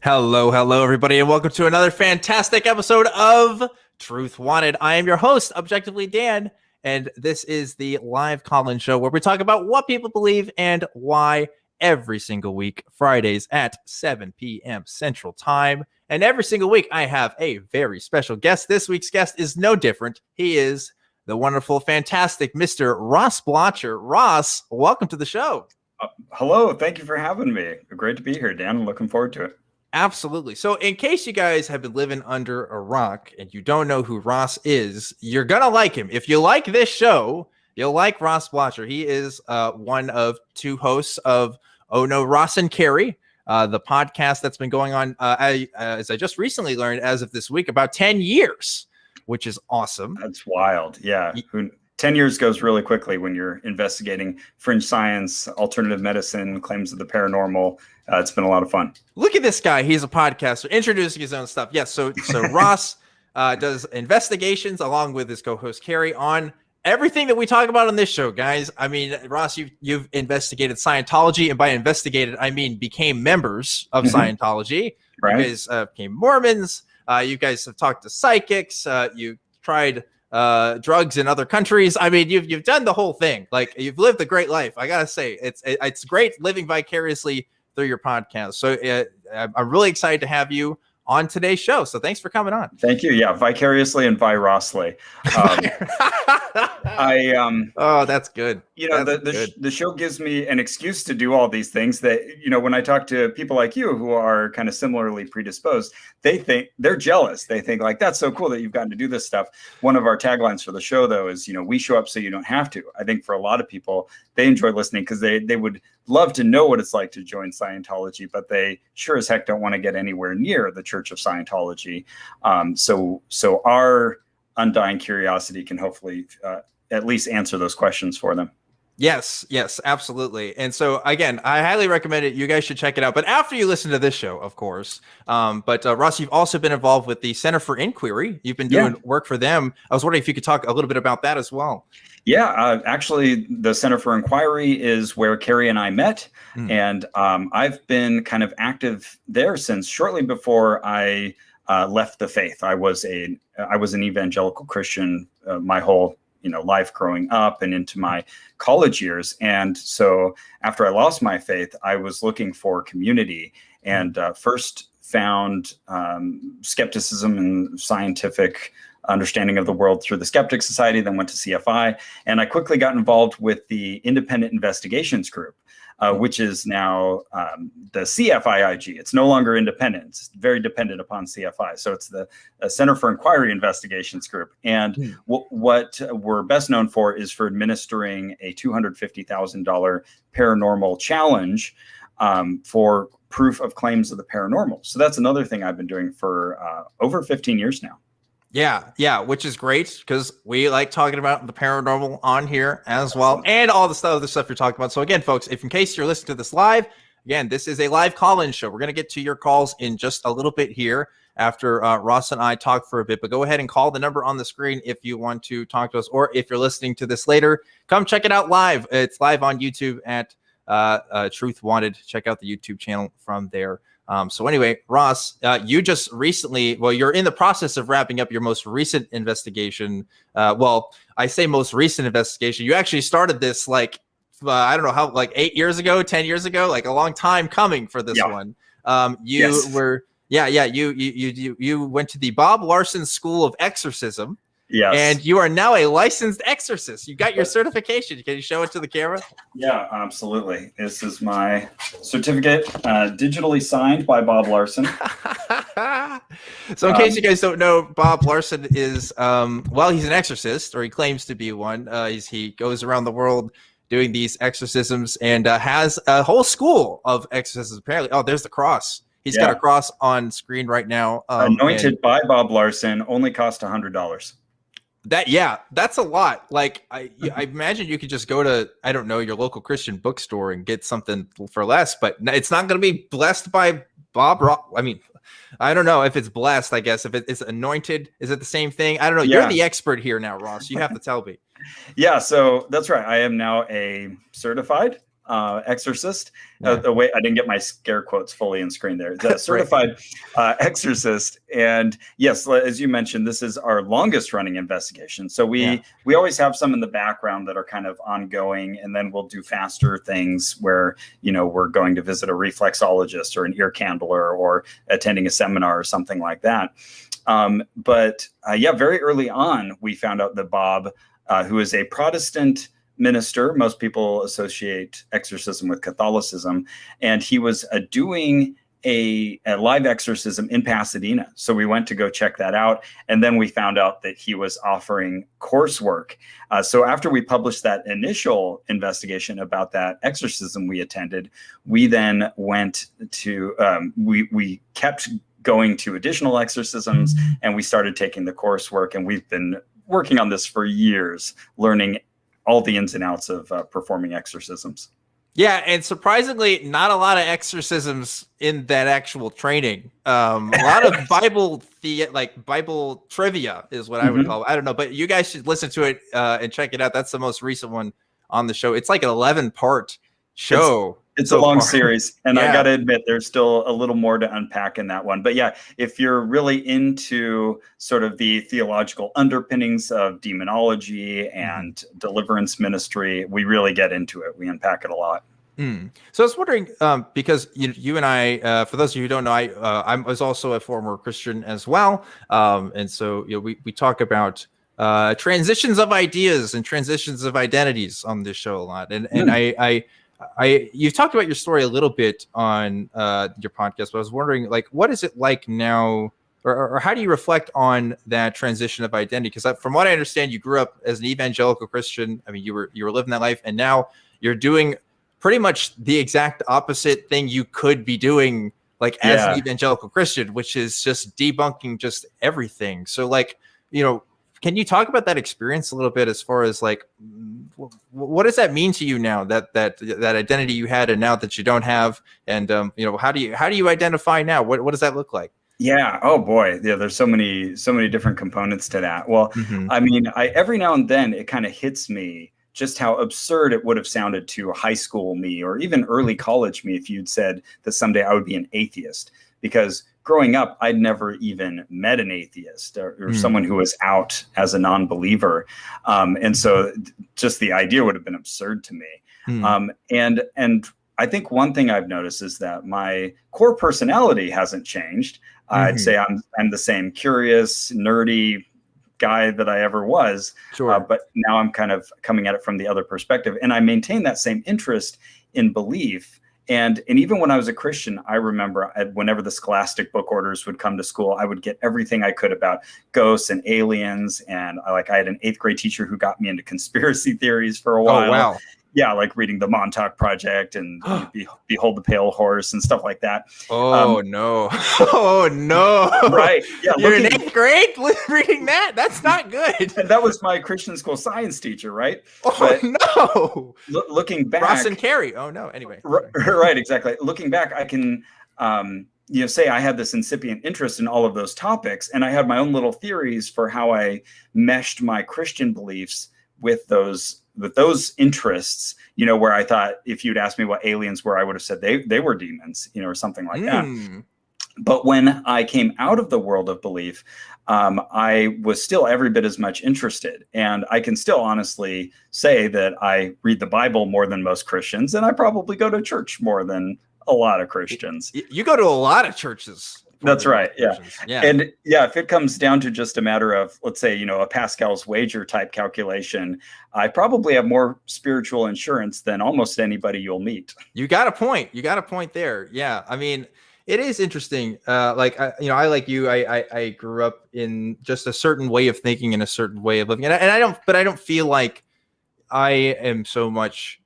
Hello, everybody, and welcome to another fantastic episode of Truth Wanted. I am your host, ObjectivelyDan, and this is the live call-in show where we talk about what people believe and why every single week, Fridays at 7 p.m. Central Time. And every single week, I have a very special guest. This week's guest is no different. He is the wonderful, fantastic Mr. Ross Blotcher. Ross, welcome to the show. Hello, thank you for having me. Great to be here, Dan. I'm looking forward to it. Absolutely. So in case you guys have been living under a rock and you don't know who Ross is, you're going to like him. If you like this show, you'll like Ross Blotcher. He is one of two hosts of Oh No, Ross and Carrie, the podcast that's been going on, as I just recently learned as of this week, about 10 years, which is awesome. That's wild. Yeah. 10 years goes really quickly when you're investigating fringe science, alternative medicine, claims of the paranormal. It's been a lot of fun. Look at this guy. He's a podcaster introducing his own stuff. Yes. So Ross does investigations along with his co-host Carrie on everything that we talk about on this show, guys. I mean, Ross, you've investigated Scientology, and by investigated, I mean became members of Scientology. Right. You guys became Mormons. You guys have talked to psychics. You tried drugs in other countries. I mean, you've done the whole thing. Like, you've lived a great life. I gotta say, it's great living vicariously through your podcast. So I'm really excited to have you on today's show. So thanks for coming on. Thank you. Yeah, vicariously and virosly. Oh, that's good. You know, the show gives me an excuse to do all these things that, you know, when I talk to people like you who are kind of similarly predisposed, they think they're jealous. They think like, that's so cool that you've gotten to do this stuff. One of our taglines for the show, though, is, you know, we show up so you don't have to. I think for a lot of people, they enjoy listening because they would love to know what it's like to join Scientology, but they sure as heck don't want to get anywhere near the Church of Scientology. So our undying curiosity can hopefully at least answer those questions for them. Yes, absolutely. And so again, I highly recommend it. You guys should check it out. But after you listen to this show, of course. But Ross, you've also been involved with the Center for Inquiry. You've been doing work for them. I was wondering if you could talk a little bit about that as well. Yeah, actually, the Center for Inquiry is where Carrie and I met. And I've been kind of active there since shortly before I left the faith. I was an evangelical Christian my whole life growing up and into my college years. And so after I lost my faith, I was looking for community and first found skepticism and scientific understanding of the world through the Skeptic Society, then went to CFI. And I quickly got involved with the Independent Investigations Group, which is now the CFIIG. It's no longer independent. It's very dependent upon CFI. So it's the Center for Inquiry Investigations Group. And what we're best known for is for administering a $250,000 paranormal challenge for proof of claims of the paranormal. So that's another thing I've been doing for over 15 years now. Yeah, which is great because we like talking about the paranormal on here as well, and all the other stuff you're talking about. So again, folks, if in case you're listening to this live, again, this is a live call-in show. We're going to get to your calls in just a little bit here after Ross and I talk for a bit, but go ahead and call the number on the screen if you want to talk to us, or if you're listening to this later, come check it out live. It's live on YouTube at Truth Wanted. Check out the YouTube channel from there. So anyway, Ross, you just recently, you're in the process of wrapping up your most recent investigation. I say most recent investigation. You actually started this I don't know how, 8 years ago, 10 years ago, like a long time coming for this one. You went to the Bob Larson School of Exorcism. Yes. And you are now a licensed exorcist. You got your certification. Can you show it to the camera? Yeah, absolutely. This is my certificate, digitally signed by Bob Larson. So in case you guys don't know, Bob Larson is, he's an exorcist, or he claims to be one. He goes around the world doing these exorcisms and has a whole school of exorcisms, apparently. Oh, there's the cross. He's got a cross on screen right now. Anointed by Bob Larson, only cost $100. That's a lot. I imagine you could just go to, I don't know, your local Christian bookstore and get something for less, but it's not going to be blessed by Bob. I mean, I don't know if it's blessed, I guess. If it's anointed, is it the same thing? I don't know. Yeah. You're the expert here now, Ross. You have to tell me. Yeah, so that's right. I am now a certified exorcist. Yeah. The way I didn't get my scare quotes fully in screen there. The certified exorcist. And yes, as you mentioned, this is our longest running investigation. So we always have some in the background that are kind of ongoing, and then we'll do faster things where, we're going to visit a reflexologist or an ear candler or attending a seminar or something like that. But very early on, we found out that Bob, who is a Protestant minister, most people associate exorcism with Catholicism, and he was doing a live exorcism in Pasadena. So we went to go check that out, and then we found out that he was offering coursework. So after we published that initial investigation about that exorcism we attended, we then went to we kept going to additional exorcisms, and we started taking the coursework, and we've been working on this for years, learning all the ins and outs of performing exorcisms. Yeah, and surprisingly, not a lot of exorcisms in that actual training. A lot of Bible trivia is what I would call it. I don't know, but you guys should listen to it and check it out. That's the most recent one on the show. It's like an 11-part show. It's a long series, and I got to admit, there's still a little more to unpack in that one. But yeah, if you're really into sort of the theological underpinnings of demonology and deliverance ministry, we really get into it. We unpack it a lot. So I was wondering, because you and I, for those of you who don't know, I was also a former Christian as well, and so we talk about transitions of ideas and transitions of identities on this show a lot, and you've talked about your story a little bit on your podcast, but I was wondering, like, what is it like now, or how do you reflect on that transition of identity? Because from what I understand, you grew up as an evangelical Christian. I mean, you were living that life, and now you're doing pretty much the exact opposite thing you could be doing, like as an evangelical Christian, which is just debunking just everything. So, like, can you talk about that experience a little bit, as far as like, what does that mean to you now, that identity you had and now that you don't have, and how do you identify now? What does that look like? Yeah. Oh boy. Yeah. There's so many different components to that. Well, I mean, every now and then it kind of hits me just how absurd it would have sounded to high school me, or even early college me, if you'd said that someday I would be an atheist. Because growing up, I'd never even met an atheist or someone who was out as a non-believer. And so just the idea would have been absurd to me. And I think one thing I've noticed is that my core personality hasn't changed. I'd say I'm the same curious, nerdy guy that I ever was. Sure. But now I'm kind of coming at it from the other perspective. And I maintain that same interest in belief. And even when I was a Christian, I remember whenever the Scholastic book orders would come to school, I would get everything I could about ghosts and aliens. And I had an 8th grade teacher who got me into conspiracy theories for a while. Oh, wow. Yeah, like reading the Montauk Project and Behold the Pale Horse and stuff like that. Oh, no. Oh, no. Right. Yeah. You're in 8th grade reading that? That's not good. And that was my Christian school science teacher, right? Oh, but no. Looking back. Ross and Carrie. Oh, no. Anyway. Right, exactly. Looking back, I can say I had this incipient interest in all of those topics, and I had my own little theories for how I meshed my Christian beliefs with those interests, where I thought if you'd asked me what aliens were, I would have said they were demons, or something like that. But when I came out of the world of belief, I was still every bit as much interested. And I can still honestly say that I read the Bible more than most Christians, and I probably go to church more than a lot of Christians. You go to a lot of churches. That's right. Yeah. Yeah. And if it comes down to just a matter of, let's say, a Pascal's wager type calculation, I probably have more spiritual insurance than almost anybody you'll meet. You got a point. There. Yeah. I mean, it is interesting. I like you, I grew up in just a certain way of thinking and a certain way of living. And I don't feel like I am so much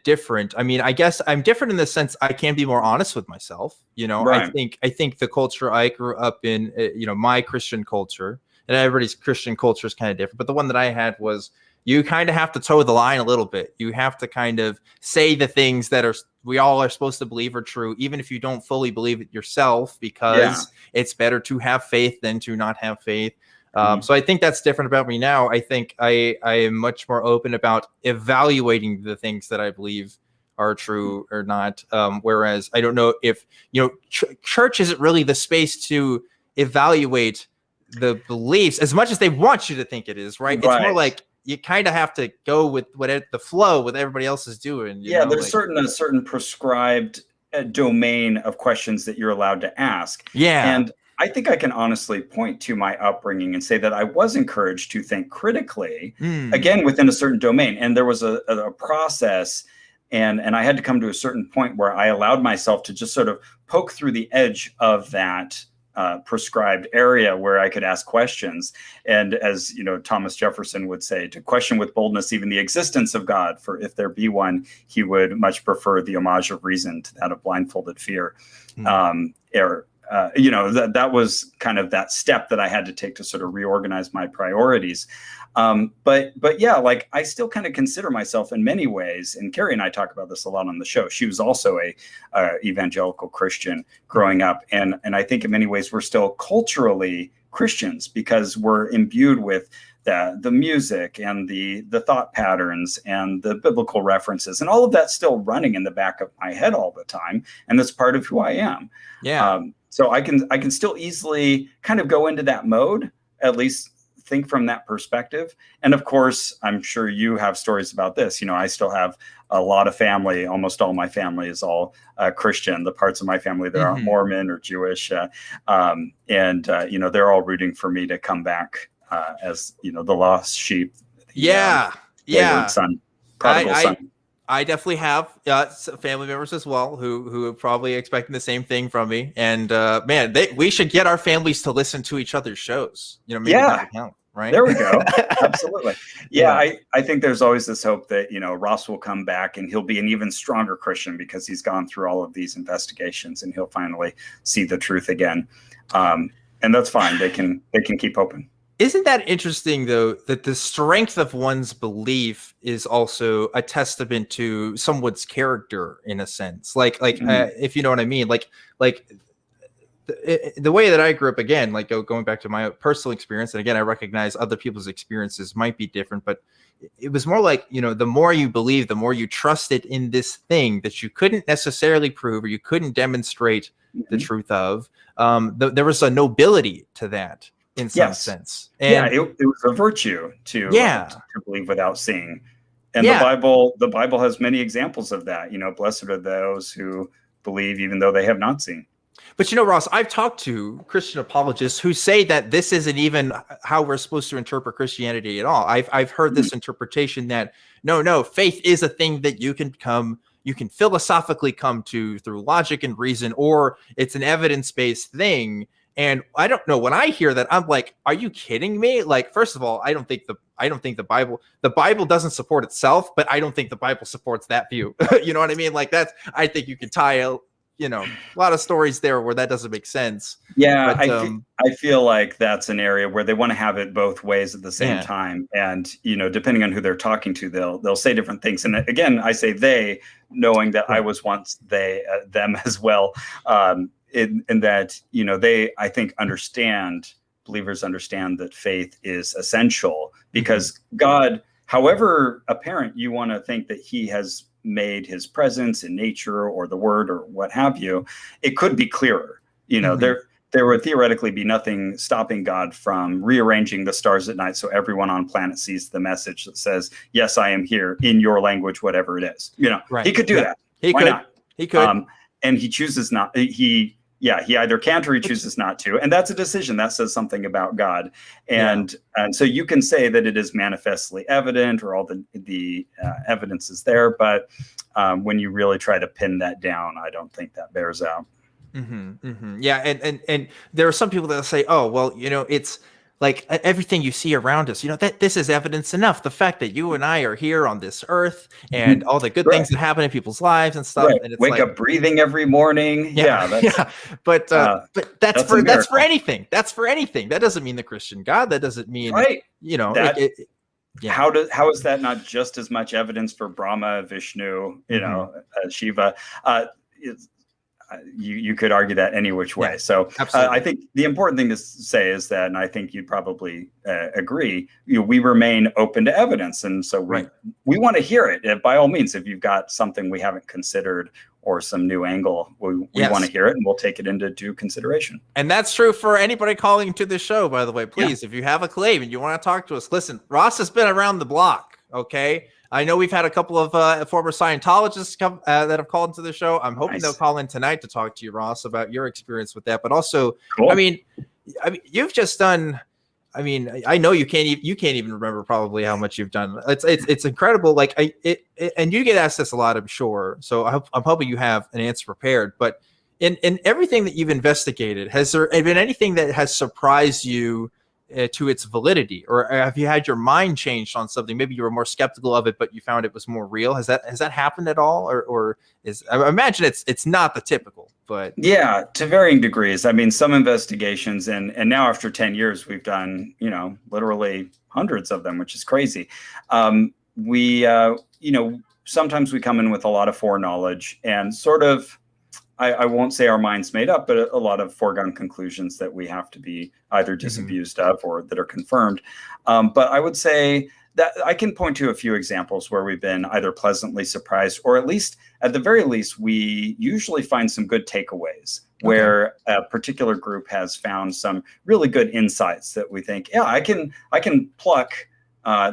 different. I mean, I guess I'm different in the sense I can be more honest with myself. Right. I think the culture I grew up in, my Christian culture, and everybody's Christian culture is kind of different, but the one that I had was, you kind of have to toe the line a little bit. You have to kind of say the things that we all are supposed to believe are true, even if you don't fully believe it yourself, because it's better to have faith than to not have faith. So I think that's different about me now. I think I am much more open about evaluating the things that I believe are true or not. Whereas I don't know if, church isn't really the space to evaluate the beliefs as much as they want you to think it is, right? It's more like you kind of have to go with the flow with everybody else is doing. There's a certain prescribed domain of questions that you're allowed to ask. Yeah. And I think I can honestly point to my upbringing and say that I was encouraged to think critically, again, within a certain domain. And there was a process, and I had to come to a certain point where I allowed myself to just sort of poke through the edge of that prescribed area where I could ask questions. And as Thomas Jefferson would say, to question with boldness even the existence of God, for if there be one, he would much prefer the homage of reason to that of blindfolded fear. That was kind of that step that I had to take to sort of reorganize my priorities. But yeah, like I still kind of consider myself in many ways, and Carrie and I talk about this a lot on the show. She was also a evangelical Christian growing up. And I think in many ways we're still culturally Christians because we're imbued with the music and the thought patterns and the biblical references and all of that's still running in the back of my head all the time. And that's part of who I am. Yeah. So I can still easily kind of go into that mode, at least think from that perspective. And of course, I'm sure you have stories about this. I still have a lot of family. Almost all my family is all Christian. The parts of my family that aren't Mormon or Jewish. They're all rooting for me to come back as, the lost sheep. Wayward son, prodigal son. I definitely have family members as well who are probably expecting the same thing from me. And we should get our families to listen to each other's shows. Maybe that would help, right? There we go. Absolutely. I think there's always this hope that Ross will come back and he'll be an even stronger Christian because he's gone through all of these investigations and he'll finally see the truth again. And that's fine. They can keep hoping. Isn't that interesting, though, that the strength of one's belief is also a testament to someone's character, in a sense? If you know what I mean, the way that I grew up, again, going back to my personal experience, and again, I recognize other people's experiences might be different, but it was more like, the more you believe, the more you trusted in this thing that you couldn't necessarily prove or you couldn't demonstrate the truth of. There was a nobility to that. In some sense. And it was a virtue to believe without seeing. And the Bible has many examples of that. Blessed are those who believe even though they have not seen. But Ross, I've talked to Christian apologists who say that this isn't even how we're supposed to interpret Christianity at all. I've heard this interpretation that no, faith is a thing that you can philosophically come to through logic and reason, or it's an evidence-based thing. And I don't know, when I hear that, I'm like, are you kidding me? Like, first of all, I don't think the Bible doesn't support itself, but I don't think the Bible supports that view. You know what I mean? Like I think you can tie a lot of stories there where that doesn't make sense. Yeah. But, I feel like that's an area where they want to have it both ways at the same time. And, depending on who they're talking to, they'll say different things. And again, I say they, knowing that I was once them as well. In that, they, I think, believers understand that faith is essential because God, however apparent you want to think that he has made his presence in nature or the word or what have you, it could be clearer. There would theoretically be nothing stopping God from rearranging the stars at night so everyone on planet sees the message that says, yes, I am here in your language, whatever it is. He could do that. Why not? He could. And he chooses not. He either can't or he chooses not to. And that's a decision that says something about God. And so you can say that it is manifestly evident or all the evidence is there. But when you really try to pin that down, I don't think that bears out. Yeah. And there are some people that say, oh, well, it's like everything you see around us, that this is evidence enough. The fact that you and I are here on this earth and all the good things that happen in people's lives and stuff. And it's wake up breathing every morning. But that's for anything. That's for anything. That doesn't mean the Christian God. That doesn't mean, how is that not just as much evidence for Brahma, Vishnu, Shiva? you could argue that any which way. Yeah, so absolutely. I think the important thing to say is that, and I think you'd probably agree, we remain open to evidence. And so we want to hear it. By all means, if you've got something we haven't considered or some new angle, we want to hear it, and we'll take it into due consideration. And that's true for anybody calling into the show, by the way. Please, if you have a claim and you want to talk to us, listen, Ross has been around the block, okay? I know we've had a couple of former Scientologists come that have called into the show. I'm hoping they'll call in tonight to talk to you, Ross, about your experience with that. But also, cool. I mean, you've just done. I mean, I know you can't even remember probably how much you've done. It's incredible. Like and you get asked this a lot, I'm sure. So I'm hoping you have an answer prepared. But in everything that you've investigated, has there been anything that has surprised you to its validity, or have you had your mind changed on something? Maybe you were more skeptical of it, but you found it was more real. Has that happened at all, or is, I imagine it's not the typical, but yeah, to varying degrees. I mean, some investigations, and now after 10 years, we've done literally hundreds of them, which is crazy. Sometimes we come in with a lot of foreknowledge and sort of. I won't say our minds made up, but a lot of foregone conclusions that we have to be either disabused of or that are confirmed. But I would say that I can point to a few examples where we've been either pleasantly surprised, or at the very least, we usually find some good takeaways where a particular group has found some really good insights that we think, yeah, I can pluck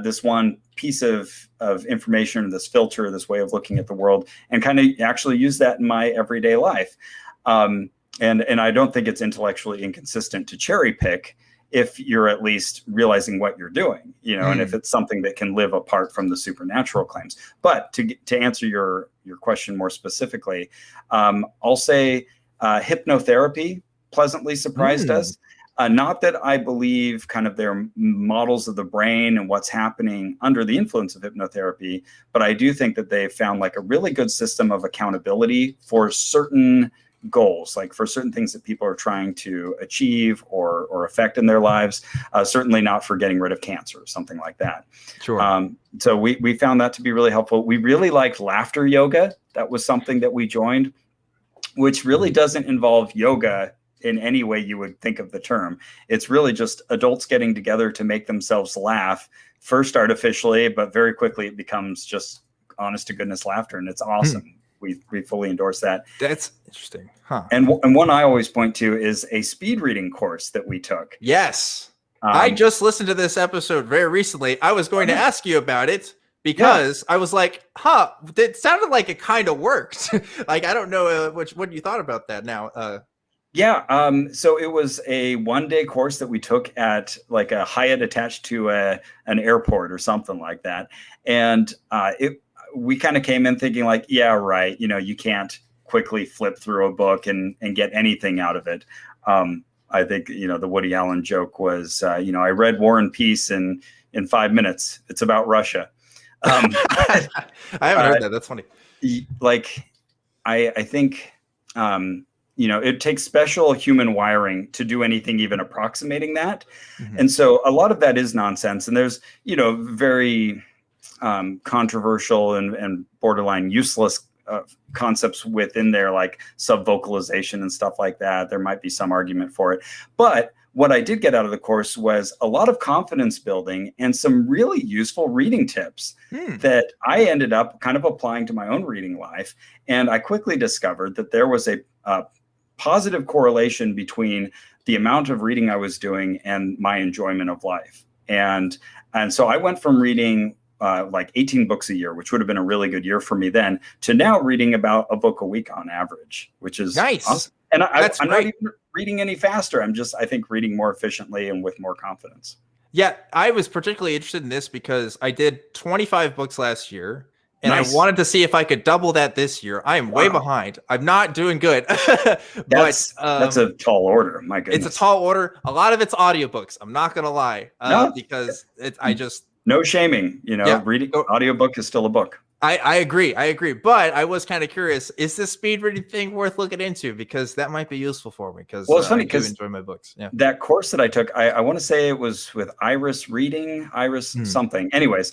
this one piece of information, this filter, this way of looking at the world, and kind of actually use that in my everyday life. And I don't think it's intellectually inconsistent to cherry pick if you're at least realizing what you're doing, and if it's something that can live apart from the supernatural claims. But to answer your question more specifically, I'll say hypnotherapy pleasantly surprised us. Not that I believe kind of their models of the brain and what's happening under the influence of hypnotherapy, but I do think that they've found like a really good system of accountability for certain goals, like for certain things that people are trying to achieve or affect in their lives, certainly not for getting rid of cancer or something like that. Sure. So we found that to be really helpful. We really liked laughter yoga. That was something that we joined, which really doesn't involve yoga in any way you would think of the term. It's really just adults getting together to make themselves laugh, first artificially, but very quickly it becomes just honest to goodness laughter, and it's awesome. We fully endorse that. That's interesting. Huh. And one I always point to is a speed reading course that we took. Yes. I just listened to this episode very recently. I was going to ask you about it because I was like, it sounded like it kind of worked. Like, I don't know what you thought about that now. So it was a one-day course that we took at like a Hyatt attached to an airport or something like that. And we kind of came in thinking like, yeah, right. You can't quickly flip through a book and get anything out of it. I think, the Woody Allen joke was, I read War and Peace in 5 minutes. It's about Russia. I haven't heard that. That's funny. Like, I think, it takes special human wiring to do anything even approximating that. And so a lot of that is nonsense. And there's, very controversial and borderline useless concepts within there, like subvocalization and stuff like that. There might be some argument for it. But what I did get out of the course was a lot of confidence building and some really useful reading tips that I ended up kind of applying to my own reading life. And I quickly discovered that there was a positive correlation between the amount of reading I was doing and my enjoyment of life. And so I went from reading like 18 books a year, which would have been a really good year for me then, to now reading about a book a week on average, which is nice. Awesome. And I'm not even reading any faster. I think reading more efficiently and with more confidence. Yeah, I was particularly interested in this because I did 25 books last year. And nice. I wanted to see if I could double that this year. I am way behind. I'm not doing good. That's a tall order. My goodness. It's a tall order. A lot of it's audiobooks. I'm not going to lie. Because no shaming, reading audiobook is still a book. I agree. But I was kind of curious, is this speed reading thing worth looking into? Because that might be useful for me because it's funny I do enjoy my books. Yeah. That course that I took, I want to say it was with Iris something. Anyways,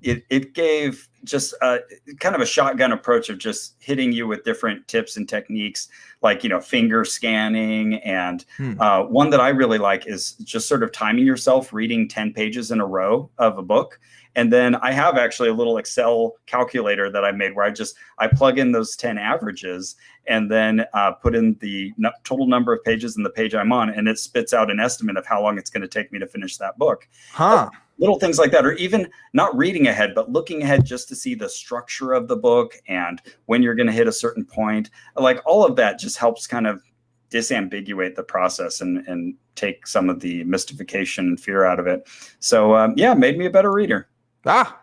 it gave just kind of a shotgun approach of just hitting you with different tips and techniques, like, finger scanning. And one that I really like is just sort of timing yourself reading 10 pages in a row of a book. And then I have actually a little Excel calculator that I made where I plug in those 10 averages and then put in the total number of pages in the page I'm on, and it spits out an estimate of how long it's going to take me to finish that book. Little things like that, or even not reading ahead, but looking ahead just to see the structure of the book and when you're going to hit a certain point. Like, all of that just helps kind of disambiguate the process and take some of the mystification and fear out of it. So it made me a better reader.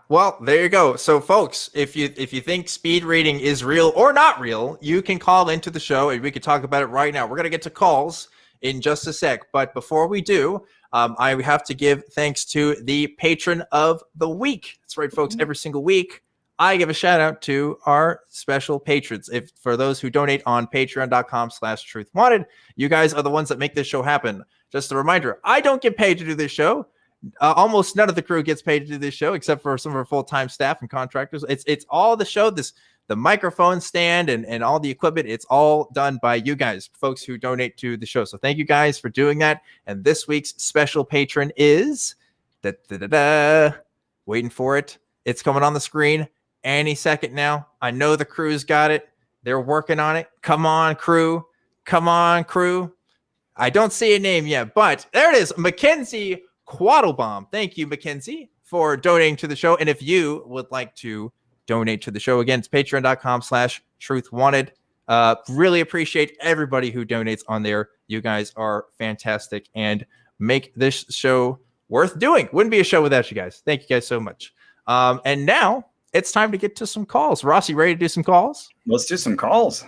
Well, there you go. So, folks, if you think speed reading is real or not real, you can call into the show and we could talk about it right now. We're going to get to calls in just a sec. But before we do, I have to give thanks to the patron of the week. That's right, folks. Every single week, I give a shout out to our special patrons. For those who donate on patreon.com/truthwanted, you guys are the ones that make this show happen. Just a reminder, I don't get paid to do this show. Almost none of the crew gets paid to do this show, except for some of our full-time staff and contractors. It's all the show, the microphone stand and all the equipment. It's all done by you guys, folks who donate to the show. So thank you guys for doing that. And this week's special patron is waiting for it. It's coming on the screen any second now. I know the crew's got it. They're working on it. Come on, crew. Come on, crew. I don't see a name yet, but there it is. Mackenzie Quattlebaum. Thank you, Mackenzie, for donating to the show. And if you would like to donate to the show, again, it's patreon.com/truthwanted. Really appreciate everybody who donates on there. You guys are fantastic and make this show worth doing. Wouldn't be a show without you guys. Thank you guys so much. And now it's time to get to some calls. Ross, you ready to do some calls? Let's do some calls.